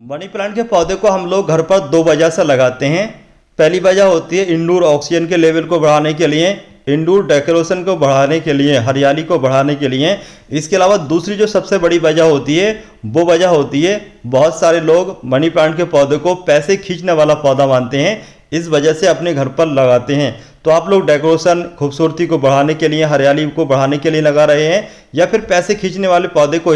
Money plant के पौधे को हम लोग घर पर दो वजह से लगाते हैं। पहली वजह होती है इंडोर ऑक्सीजन के लेवल को बढ़ाने के लिए, इंडोर डेकोरेशन को बढ़ाने के लिए, हरियाली को बढ़ाने के लिए। इसके अलावा दूसरी जो सबसे बड़ी वजह होती है वो वजह होती है बहुत सारे लोग मनी प्लांट के पौधे को पैसे खींचने वाला पौधा मानते हैं, इस वजह से अपने घर पर लगाते हैं। तो आप लोग डेकोरेशन खूबसूरती को बढ़ाने के लिए, हरियाली को बढ़ाने के लिए लगा रहे हैं या फिर पैसे खींचने वाले पौधे को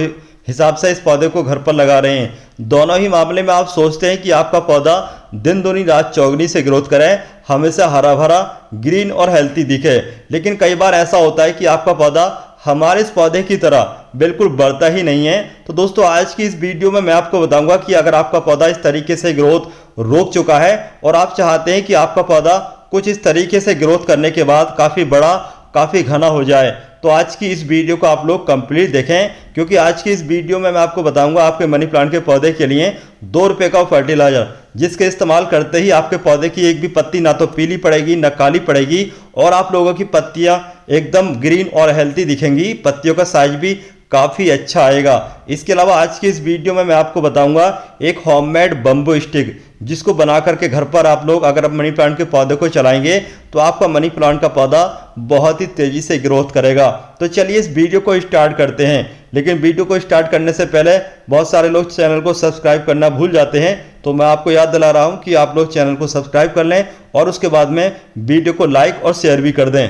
हिसाब से इस पौधे को घर पर लगा रहे हैं। दोनों ही मामले में आप सोचते हैं कि आपका पौधा दिन दूनी रात चौगनी से ग्रोथ करे, हमेशा हरा भरा, ग्रीन और हेल्थी दिखे। लेकिन कई बार ऐसा होता है कि आपका पौधा हमारे इस पौधे की तरह बिल्कुल बढ़ता ही नहीं है। तो दोस्तों आज की इस वीडियो में मैं आपको बताऊंगा कि अगर आपका पौधा इस तरीके से ग्रोथ रोक चुका है और आप चाहते हैं कि आपका पौधा कुछ इस तरीके से ग्रोथ करने के बाद काफ़ी बड़ा, काफ़ी घना हो जाए, तो आज की इस वीडियो को आप लोग कंप्लीट देखें, क्योंकि आज की इस वीडियो में मैं आपको बताऊंगा आपके मनी प्लांट के पौधे के लिए 2 रुपये का फर्टिलाइजर, जिसके इस्तेमाल करते ही आपके पौधे की एक भी पत्ती ना तो पीली पड़ेगी ना काली पड़ेगी और आप लोगों की पत्तियां एकदम ग्रीन और हेल्थी दिखेंगी। पत्तियों का साइज भी काफ़ी अच्छा आएगा। इसके अलावा आज की इस वीडियो में मैं आपको बताऊंगा एक होममेड बम्बू स्टिक, जिसको बना करके घर पर आप लोग अगर आप मनी प्लांट के पौधे को चलाएंगे तो आपका मनी प्लांट का पौधा बहुत ही तेज़ी से ग्रोथ करेगा। तो चलिए इस वीडियो को स्टार्ट करते हैं। लेकिन वीडियो को स्टार्ट करने से पहले बहुत सारे लोग चैनल को सब्सक्राइब करना भूल जाते हैं, तो मैं आपको याद दिला रहा हूं कि आप लोग चैनल को सब्सक्राइब कर लें और उसके बाद में वीडियो को लाइक और शेयर भी कर दें।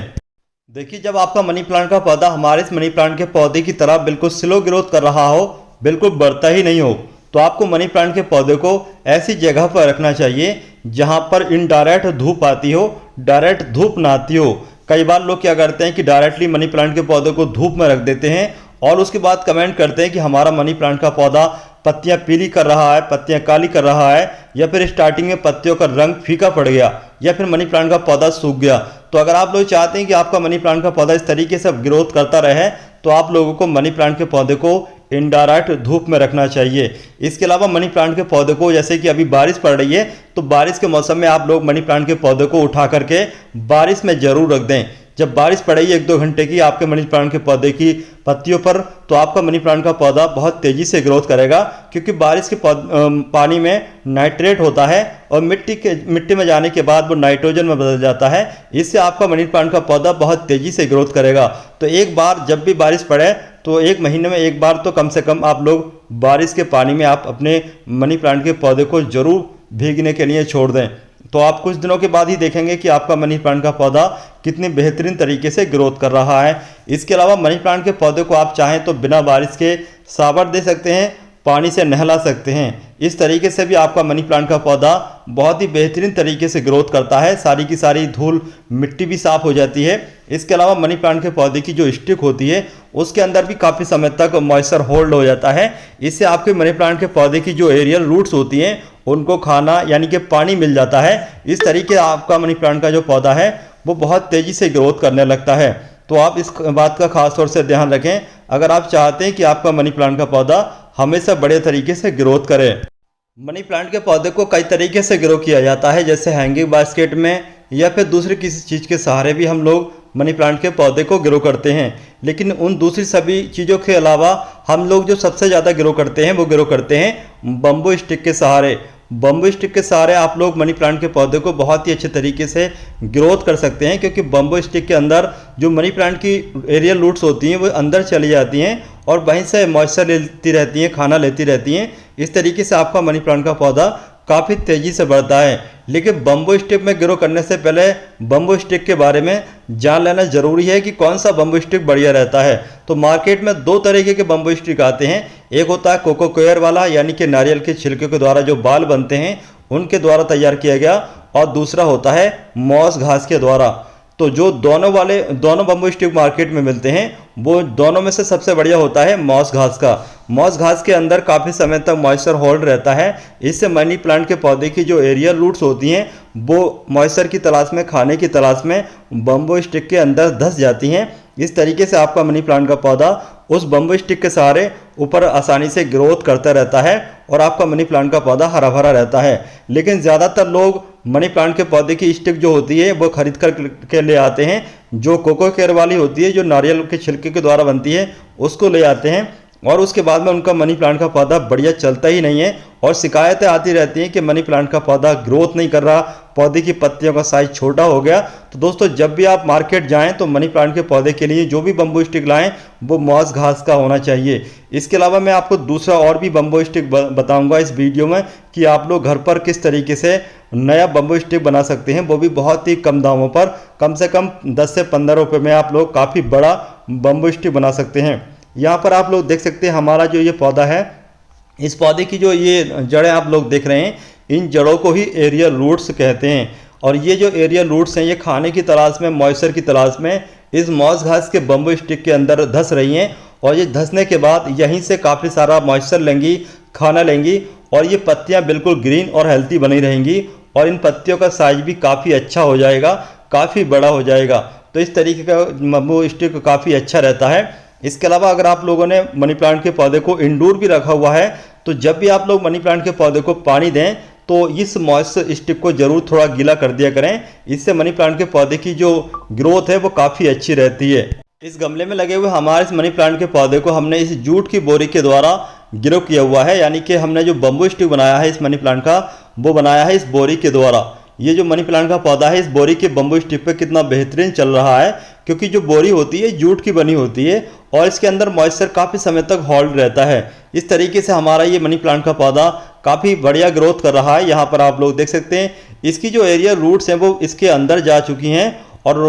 देखिए, जब आपका मनी प्लांट का पौधा हमारे इस मनी प्लांट के पौधे की तरह बिल्कुल स्लो ग्रोथ कर रहा हो, बिल्कुल बढ़ता ही नहीं हो, तो आपको मनी प्लांट के पौधे को ऐसी जगह पर रखना चाहिए जहां पर इनडायरेक्ट धूप आती हो, डायरेक्ट धूप ना आती हो। कई बार लोग क्या करते हैं कि डायरेक्टली मनी प्लांट के पौधे को धूप में रख देते हैं और उसके बाद कमेंट करते हैं कि हमारा मनी प्लांट का पौधा पत्तियां पीली कर रहा है, पत्तियां काली कर रहा है, या फिर स्टार्टिंग में पत्तियों का रंग फीका पड़ गया, या फिर मनी प्लांट का पौधा सूख गया। तो अगर आप लोग चाहते हैं कि आपका मनी प्लांट का पौधा इस तरीके से ग्रोथ करता रहे, तो आप लोगों को मनी प्लांट के पौधे को इनडायरेक्ट धूप में रखना चाहिए। इसके अलावा मनी प्लांट के पौधे को, जैसे कि अभी बारिश पड़ रही है, तो बारिश के मौसम में आप लोग मनी प्लांट के पौधे को उठा करके बारिश में जरूर रख दें। जब बारिश पड़ेगी 1-2 घंटे की आपके मनी प्लांट के पौधे की पत्तियों पर, तो आपका मनी प्लांट का पौधा बहुत तेज़ी से ग्रोथ करेगा, क्योंकि बारिश के पानी में नाइट्रेट होता है और मिट्टी में जाने के बाद वो नाइट्रोजन में बदल जाता है। इससे आपका मनी प्लांट का पौधा बहुत तेज़ी से ग्रोथ करेगा। तो एक बार जब भी बारिश पड़े तो 1 महीने में एक बार तो कम से कम आप लोग बारिश के पानी में आप अपने मनी प्लांट के पौधे को ज़रूर भीगने के लिए छोड़ दें। तो आप कुछ दिनों के बाद ही देखेंगे कि आपका मनी प्लांट का पौधा कितनी बेहतरीन तरीके से ग्रोथ कर रहा है। इसके अलावा मनी प्लांट के पौधे को आप चाहें तो बिना बारिश के शावर दे सकते हैं, पानी से नहला सकते हैं। इस तरीके से भी आपका मनी प्लांट का पौधा बहुत ही बेहतरीन तरीके से ग्रोथ करता है, सारी की सारी धूल मिट्टी भी साफ हो जाती है। इसके अलावा मनी प्लांट के पौधे की जो स्टिक होती है उसके अंदर भी काफ़ी समय तक मॉइस्चर होल्ड हो जाता है। इससे आपके मनी प्लांट के पौधे की जो एरियल रूट्स होती हैं उनको खाना यानी कि पानी मिल जाता है। इस तरीके आपका मनी प्लांट का जो पौधा है वो बहुत तेज़ी से ग्रोथ करने लगता है। तो आप इस बात का खास तौर से ध्यान रखें अगर आप चाहते हैं कि आपका मनी प्लांट का पौधा हमेशा बड़े तरीके से ग्रोथ करे। मनी प्लांट के पौधे को कई तरीके से ग्रो किया जाता है, जैसे हैंगिंग बास्केट में या फिर दूसरी किसी चीज़ के सहारे भी हम लोग मनी प्लांट के पौधे को ग्रो करते हैं। लेकिन उन दूसरी सभी चीज़ों के अलावा हम लोग जो सबसे ज़्यादा ग्रो करते हैं वो ग्रो करते हैं बम्बू स्टिक के सहारे। बम्बू स्टिक के सहारे आप लोग मनी प्लांट के पौधे को बहुत ही अच्छे तरीके से ग्रोथ कर सकते हैं, क्योंकि बम्बू स्टिक के अंदर जो मनी प्लांट की एरियल रूट्स होती हैं वो अंदर चली जाती हैं और वहीं से मॉइस्चर लेती रहती हैं, खाना लेती रहती हैं। इस तरीके से आपका मनी प्लांट का पौधा काफ़ी तेज़ी से बढ़ता है। लेकिन बम्बू स्टिक में ग्रो करने से पहले बम्बू स्टिक के बारे में जान लेना ज़रूरी है कि कौन सा बम्बू स्टिक बढ़िया रहता है। तो मार्केट में 2 तरीके के बम्बू स्टिक आते हैं। एक होता है कोको कोयर वाला, यानी कि नारियल के छिलके के द्वारा जो बाल बनते हैं उनके द्वारा तैयार किया गया, और दूसरा होता है मॉस घास के द्वारा। तो जो दोनों बम्बू स्टिक मार्केट में मिलते हैं वो दोनों में से सबसे बढ़िया होता है मॉस घास का। मॉस घास के अंदर काफ़ी समय तक मॉइस्चर होल्ड रहता है। इससे मनी प्लांट के पौधे की जो एरियल रूट्स होती हैं वो मॉइस्चर की तलाश में, खाने की तलाश में बम्बू स्टिक के अंदर धंस जाती हैं। इस तरीके से आपका मनी प्लांट का पौधा उस बम्बू स्टिक के सहारे ऊपर आसानी से ग्रोथ करता रहता है और आपका मनी प्लांट का पौधा हरा भरा रहता है। लेकिन ज़्यादातर लोग मनी प्लांट के पौधे की स्टिक जो होती है वो खरीद कर के ले आते हैं, जो कोको केयर वाली होती है, जो नारियल के छिलके के द्वारा बनती है, उसको ले आते हैं और उसके बाद में उनका मनी प्लांट का पौधा बढ़िया चलता ही नहीं है और शिकायतें आती रहती हैं कि मनी प्लांट का पौधा ग्रोथ नहीं कर रहा, पौधे की पत्तियों का साइज छोटा हो गया। तो दोस्तों जब भी आप मार्केट जाएं तो मनी प्लांट के पौधे के लिए जो भी बम्बू स्टिक लाएं वो मॉस घास का होना चाहिए। इसके अलावा मैं आपको दूसरा और भी बम्बू स्टिक बताऊंगा इस वीडियो में कि आप लोग घर पर किस तरीके से नया बम्बू स्टिक बना सकते हैं, वो भी बहुत ही कम दामों पर, कम से कम 10 से 15 रुपये में आप लोग काफ़ी बड़ा बम्बू स्टिक बना सकते हैं। यहाँ पर आप लोग देख सकते हैं हमारा जो ये पौधा है, इस पौधे की जो ये जड़ें आप लोग देख रहे हैं, इन जड़ों को ही एरियल रूट्स कहते हैं। और ये जो एरियल रूट्स हैं ये खाने की तलाश में, मॉइस्चर की तलाश में इस मॉस घास के बम्बू स्टिक के अंदर धंस रही हैं और ये धंसने के बाद यहीं से काफ़ी सारा मॉइस्चर लेंगी, खाना लेंगी और ये पत्तियां बिल्कुल ग्रीन और हेल्थी बनी रहेंगी और इन पत्तियों का साइज भी काफ़ी अच्छा हो जाएगा, काफ़ी बड़ा हो जाएगा। तो इस तरीके का बम्बू स्टिक काफ़ी अच्छा रहता है। इसके अलावा अगर आप लोगों ने मनी प्लांट के पौधे को इंडोर भी रखा हुआ है तो जब भी आप लोग मनी प्लांट के पौधे को पानी दें तो इस मॉइस्चर स्टिक को ज़रूर थोड़ा गीला कर दिया करें। इससे मनी प्लांट के पौधे की जो ग्रोथ है वो काफ़ी अच्छी रहती है। इस गमले में लगे हुए हमारे इस मनी प्लांट के पौधे को हमने इस जूट की बोरी के द्वारा ग्रो किया हुआ है, यानी कि हमने जो बम्बू स्टिक बनाया है इस मनी प्लांट का वो बनाया है इस बोरी के द्वारा। ये जो मनी प्लांट का पौधा है इस बोरी के बम्बू स्टिक पे कितना बेहतरीन चल रहा है, क्योंकि जो बोरी होती है जूट की बनी होती है और इसके अंदर मॉइस्चर काफ़ी समय तक होल्ड रहता है। इस तरीके से हमारा ये मनी प्लांट का पौधा काफ़ी बढ़िया ग्रोथ कर रहा है। यहाँ पर आप लोग देख सकते हैं इसकी जो एरिया रूट्स हैं वो इसके अंदर जा चुकी हैं और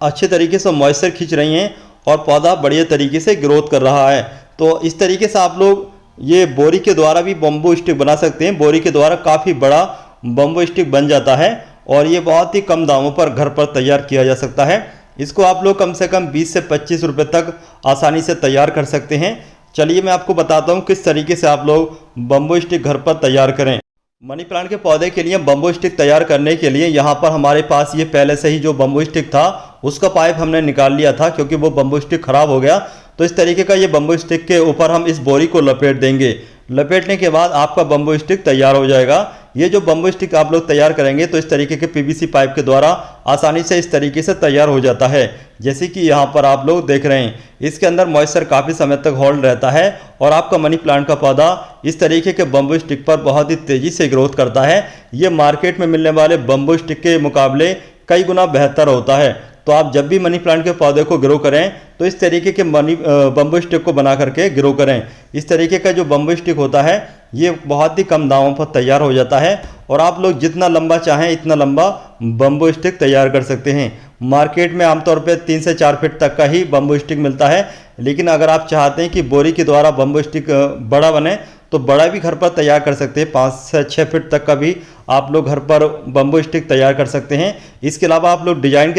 अच्छे तरीके से मॉइस्चर खींच रही हैं और पौधा बढ़िया तरीके से ग्रोथ कर रहा है। तो इस तरीके से आप लोग ये बोरी के द्वारा भी बम्बू स्टिक बना सकते हैं। बोरी के द्वारा काफ़ी बड़ा बम्बू स्टिक बन जाता है और ये बहुत ही कम दामों पर घर पर तैयार किया जा सकता है। इसको आप लोग कम से कम 20 से 25 रुपये तक आसानी से तैयार कर सकते हैं। चलिए मैं आपको बताता हूँ किस तरीके से आप लोग बम्बू स्टिक घर पर तैयार करें। मनी प्लांट के पौधे के लिए बम्बू स्टिक तैयार करने के लिए यहाँ पर हमारे पास ये पहले से ही जो बम्बू स्टिक था उसका पाइप हमने निकाल लिया था, क्योंकि वो बम्बू स्टिक खराब हो गया। तो इस तरीके का ये बम्बू स्टिक के ऊपर हम इस बोरी को लपेट देंगे। लपेटने के बाद आपका बम्बू स्टिक तैयार हो जाएगा। ये जो बम्बू स्टिक आप लोग तैयार करेंगे तो इस तरीके के पीवीसी पाइप के द्वारा आसानी से इस तरीके से तैयार हो जाता है, जैसे कि यहाँ पर आप लोग देख रहे हैं। इसके अंदर मॉइस्चर काफ़ी समय तक होल्ड रहता है और आपका मनी प्लांट का पौधा इस तरीके के बम्बू स्टिक पर बहुत ही तेज़ी से ग्रोथ करता है। ये मार्केट में मिलने वाले बम्बू स्टिक के मुकाबले कई गुना बेहतर होता है। तो आप जब भी मनी प्लांट के पौधे को ग्रो करें तो इस तरीके के बम्बू स्टिक को बना करके ग्रो करें। इस तरीके का जो बम्बू स्टिक होता है ये बहुत ही कम दामों पर तैयार हो जाता है और आप लोग जितना लंबा चाहें इतना लंबा बम्बू स्टिक तैयार कर सकते हैं। मार्केट में आमतौर पे 3 से 4 फीट तक का ही बम्बू स्टिक मिलता है, लेकिन अगर आप चाहते हैं कि बोरी के द्वारा बम्बू स्टिक बड़ा बने तो बड़ा भी घर पर तैयार कर सकते हैं। 5 से 6 फीट तक का भी आप लोग घर पर बम्बू स्टिक तैयार कर सकते हैं। इसके अलावा आप लोग डिजाइन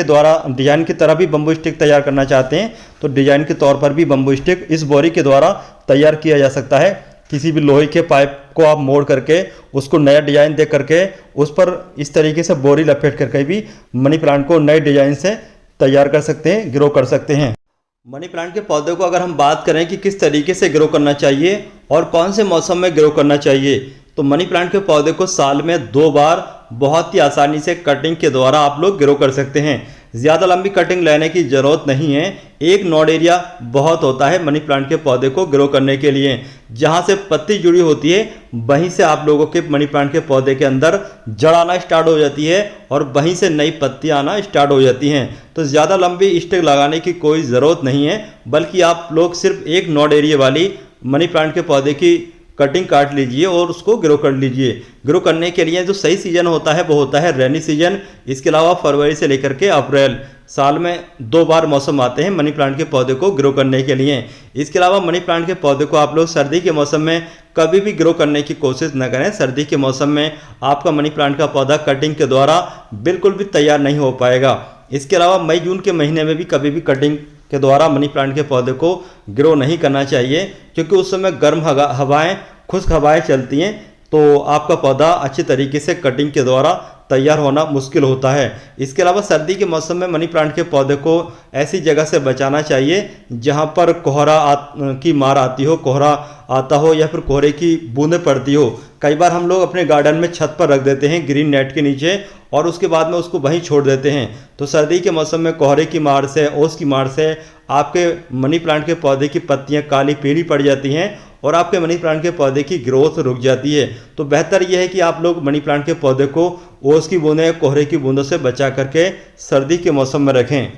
की तरह भी बम्बू स्टिक तैयार करना चाहते हैं तो डिजाइन के तौर पर भी बम्बू स्टिक इस बोरी के द्वारा तैयार किया जा सकता है। किसी भी लोहे के पाइप को आप मोड़ करके उसको नया डिजाइन दे करके उस पर इस तरीके से बोरी लपेट करके भी मनी प्लांट को नए डिजाइन से तैयार कर सकते हैं, ग्रो कर सकते हैं। मनी प्लांट के पौधे को अगर हम बात करें कि किस तरीके से ग्रो करना चाहिए और कौन से मौसम में ग्रो करना चाहिए, तो मनी प्लांट के पौधे को साल में 2 बार बहुत ही आसानी से कटिंग के द्वारा आप लोग ग्रो कर सकते हैं। ज़्यादा लंबी कटिंग लेने की ज़रूरत नहीं है। एक नोड एरिया बहुत होता है मनी प्लांट के पौधे को ग्रो करने के लिए। जहाँ से पत्ती जुड़ी होती है वहीं से आप लोगों के मनी प्लांट के पौधे के अंदर जड़ आना स्टार्ट हो जाती है और वहीं से नई पत्तियाँ आना स्टार्ट हो जाती हैं। तो ज़्यादा लंबी स्टिक लगाने की कोई ज़रूरत नहीं है, बल्कि आप लोग सिर्फ एक नोड एरिया वाली मनी प्लांट के पौधे की कटिंग काट लीजिए और उसको ग्रो कर लीजिए। ग्रो करने के लिए जो सही सीजन होता है वो होता है रेनी सीजन। इसके अलावा फरवरी से लेकर के अप्रैल, साल में 2 बार मौसम आते हैं मनी प्लांट के पौधे को ग्रो करने के लिए। इसके अलावा मनी प्लांट के पौधे को आप लोग सर्दी के मौसम में कभी भी ग्रो करने की कोशिश न करें। सर्दी के मौसम में आपका मनी प्लांट का पौधा कटिंग के द्वारा बिल्कुल भी तैयार नहीं हो पाएगा। इसके अलावा मई जून के महीने में भी कभी भी कटिंग के द्वारा मनी प्लांट के पौधे को ग्रो नहीं करना चाहिए, क्योंकि उस समय गर्म हवाएं, खुश्क हवाएं चलती हैं तो आपका पौधा अच्छी तरीके से कटिंग के द्वारा तैयार होना मुश्किल होता है। इसके अलावा सर्दी के मौसम में मनी प्लांट के पौधे को ऐसी जगह से बचाना चाहिए जहां पर कोहरा की मार आती हो, कोहरा आता हो या फिर कोहरे की बूंदें पड़ती हो। कई बार हम लोग अपने गार्डन में छत पर रख देते हैं ग्रीन नेट के नीचे और उसके बाद में उसको वहीं छोड़ देते हैं। तो सर्दी के मौसम में कोहरे की मार से, ओस की मार से आपके मनी प्लांट के पौधे की पत्तियां काली पीली पड़ जाती हैं और आपके मनी प्लांट के पौधे की ग्रोथ रुक जाती है। तो बेहतर यह है कि आप लोग मनी प्लांट के पौधे को ओस की बूंदों या कोहरे की बूंदों से बचा करके सर्दी के मौसम में रखें।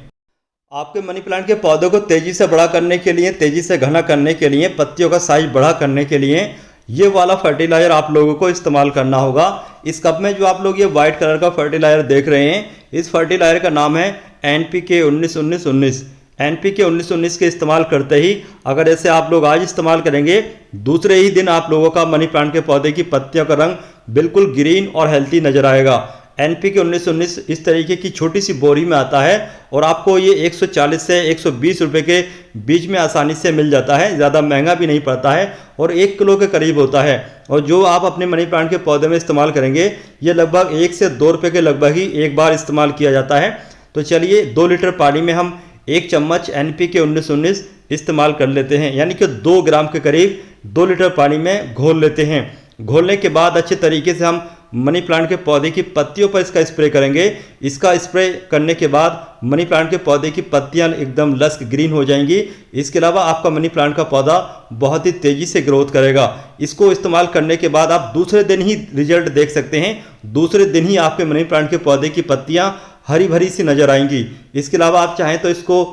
आपके मनी प्लांट के पौधों को तेज़ी से बड़ा करने के लिए, तेज़ी से घना करने के लिए, पत्तियों का साइज बड़ा करने के लिए ये वाला फर्टिलाइज़र आप लोगों को इस्तेमाल करना होगा। इस कप में जो आप लोग ये वाइट कलर का फर्टिलाइज़र देख रहे हैं, इस फर्टिलाइज़र का नाम है NPK 19-19-19। NPK 19-19 के इस्तेमाल करते ही अगर ऐसे आप लोग आज इस्तेमाल करेंगे, दूसरे ही दिन आप लोगों का मनी प्लांट के पौधे की पत्तियों का रंग बिल्कुल ग्रीन और हेल्थी नजर आएगा। NPK 19-19 इस तरीके की छोटी सी बोरी में आता है और आपको ये 140 से 120 रुपये के बीच में आसानी से मिल जाता है। ज़्यादा महंगा भी नहीं पड़ता है और 1 किलो के करीब होता है। और जो आप अपने मनी प्लांट के पौधे में इस्तेमाल करेंगे, ये लगभग 1 से 2 रुपये के लगभग ही एक बार इस्तेमाल किया जाता है। तो चलिए 2 लीटर पानी में हम 1 चम्मच NPK 19-19 इस्तेमाल कर लेते हैं, यानी कि 2 ग्राम के करीब 2 लीटर पानी में घोल लेते हैं। घोलने के बाद अच्छे तरीके से हम मनी प्लांट के पौधे की पत्तियों पर इसका स्प्रे करेंगे। इसका स्प्रे करने के बाद मनी प्लांट के पौधे की पत्तियां एकदम लस्क ग्रीन हो जाएंगी। इसके अलावा आपका मनी प्लांट का पौधा बहुत ही तेज़ी से ग्रोथ करेगा। इसको इस्तेमाल करने के बाद आप दूसरे दिन ही रिजल्ट देख सकते हैं। दूसरे दिन ही आपके मनी प्लांट के पौधे की पत्तियां हरी भरी सी नज़र आएंगी। इसके अलावा आप चाहें तो इसको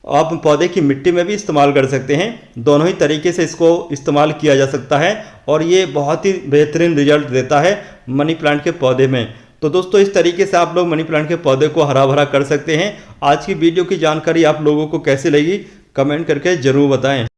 आप पौधे की मिट्टी में भी इस्तेमाल कर सकते हैं। दोनों ही तरीके से इसको इस्तेमाल किया जा सकता है और ये बहुत ही बेहतरीन रिजल्ट देता है मनी प्लांट के पौधे में। तो दोस्तों, इस तरीके से आप लोग मनी प्लांट के पौधे को हरा भरा कर सकते हैं। आज की वीडियो की जानकारी आप लोगों को कैसी लगी, कमेंट करके ज़रूर बताएं।